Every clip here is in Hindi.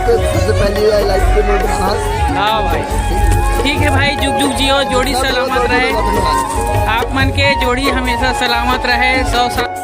के सबसे पहले लाइफ के मोड बना। हाँ भाई ठीक है भाई, जुग जुग जियो, जोड़ी सलामत रहे, आप मन के जोड़ी हमेशा सलामत रहे, 100 साल।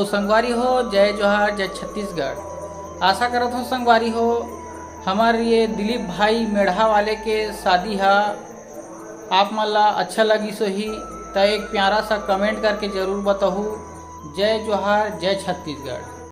संगवारी हो, जय जोहार, जय छत्तीसगढ़। आशा करत हूँ संगवारी हो हमारे ये दिलीप भाई मेढ़ा वाले के शादी है आप मन ला अच्छा लगी सो ही तो एक प्यारा सा कमेंट करके ज़रूर बताहू। जय जोहार, जय छत्तीसगढ़।